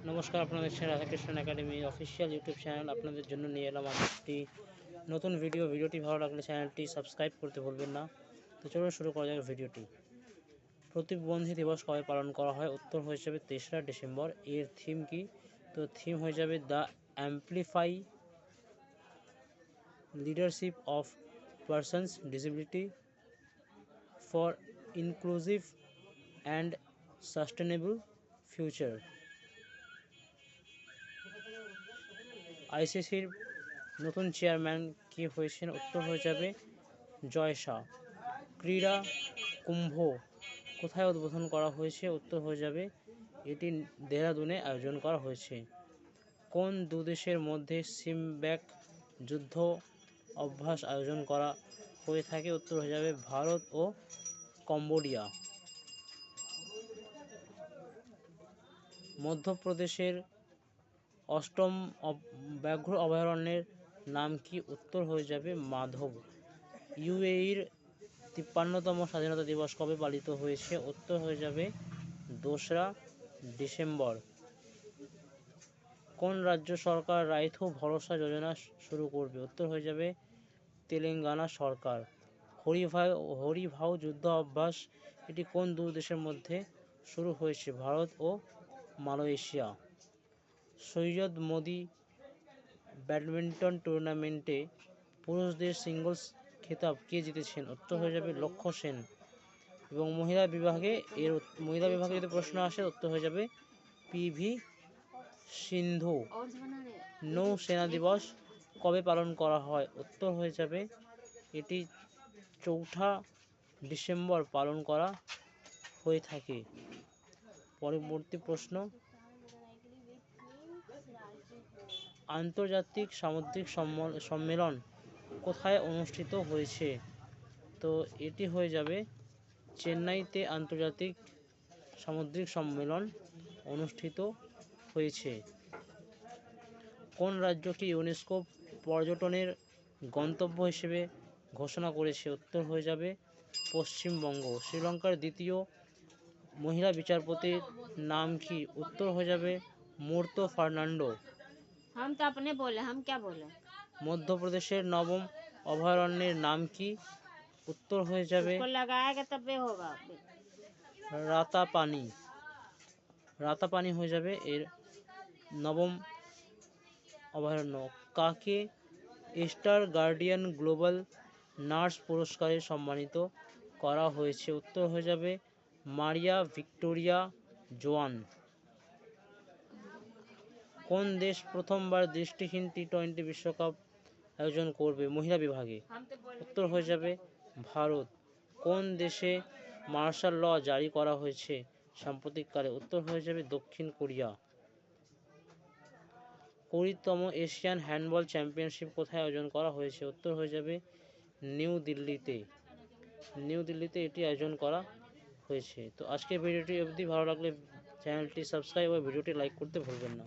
নমস্কার, আপনারা দেখছেন Radhakrishna academy official YouTube channel. আপনাদের জন্য নিয়ে এলাম আমি একটি নতুন ভিডিওটি ভালো লাগলে চ্যানেলটি সাবস্ক্রাইব করতে ভুলবেন না। তো চলুন শুরু করা যাক ভিডিওটি। প্রতিবন্ধী দিবস কবে পালন করা হয়? উত্তর হয়ে যাবে 3রা ডিসেম্বর। এর থিম কি? তো থিম হয়ে যাবে the amplify leadership of persons disability for inclusive and sustainable future. আইসিসির নতুন চেয়ারম্যান কে হয়েছেন? উত্তর হয়ে যাবে জয় শাহ। ক্রীড়া কুম্ভ কোথায় উদ্বোধন করা হয়েছে? উত্তর হয়ে যাবে এটি দেহরাদুনে আয়োজন করা হয়েছে। কোন দুদেশের মধ্যে সিমব্যাক যুদ্ধ অভ্যাস আয়োজন করা হয়ে থাকে? উত্তর হয়ে যাবে ভারত ও কম্বোডিয়া। মধ্যপ্রদেশের 8ম ব্যাঘ্র অভয়ারণ্যের নাম কি? উত্তর হয়ে যাবে মাধব। ইউএইর 53তম স্বাধীনতা দিবস কবে পালিত হয়েছে? উত্তর হয়ে যাবে 2রা ডিসেম্বর। কোন রাজ্য সরকার রাইথু ভরসা যোজনা শুরু করবে? উত্তর হয়ে যাবে তেলেঙ্গানা সরকার। হরিভাউ যুদ্ধ অভ্যাস এটি কোন দু দেশের মধ্যে শুরু হয়েছে? ভারত ও মালয়েশিয়া। সৈয়দ মোদি ব্যাডমিন্টন টুর্নামেন্টে পুরুষদের সিঙ্গলস খেতাব কে জিতেছেন? উত্তর হয়ে যাবে লক্ষ্য সেন। এবং মহিলা বিভাগে যদি প্রশ্ন আসে উত্তর হয়ে যাবে পিভি সিন্ধু। নৌ সেনা দিবস কবে পালন করা হয়? উত্তর হয়ে যাবে এটি 4ঠা ডিসেম্বর পালন করা হয়ে থাকে। পরবর্তী প্রশ্ন, আন্তর্জাতিক সামুদ্রিক সম্মেলন কোথায় অনুষ্ঠিত হয়েছে? তো এটি হয়ে যাবে চেন্নাইতে আন্তর্জাতিক সামুদ্রিক সম্মেলন অনুষ্ঠিত হয়েছে। কোন রাজ্যকে ইউনেস্কো পর্যটনের গন্তব্য হিসেবে ঘোষণা করেছে? উত্তর হয়ে যাবে পশ্চিমবঙ্গ। শ্রীলঙ্কার দ্বিতীয় মহিলা বিচারপতির নাম কি? উত্তর হয়ে যাবে মুর্তো ফার্নান্ডো। মধ্যপ্রদেশের 9ম অভয়ারণ্যের নাম কি? উত্তর হয়ে যাবে রাতাপানি হয়ে যাবে এর 9ম অভয়ারণ্য। কাকে স্টার গার্ডিয়ান গ্লোবাল নার্স পুরস্কারে সম্মানিত করা হয়েছে? উত্তর হয়ে যাবে মারিয়া ভিক্টোরিয়া জোয়ান। কোন দেশ প্রথমবার দৃষ্টিহীন টি-20 বিশ্বকাপ আয়োজন করবে মহিলা বিভাগে? উত্তর হয়ে যাবে ভারত। কোন দেশে মার্শাল ল জারি করা হয়েছে সাম্প্রতিককালে? উত্তর হয়ে যাবে দক্ষিণ কোরিয়া। 20তম এশিয়ান হ্যান্ডবল চ্যাম্পিয়নশিপ কোথায় আয়োজন করা হয়েছে? উত্তর হয়ে যাবে নিউ দিল্লিতে এটি আয়োজন করা হয়েছে। তো আজকের ভিডিওটি অবধি। ভালো লাগলে চ্যানেলটি সাবস্ক্রাইব ও ভিডিওটি লাইক করতে ভুলবেন না।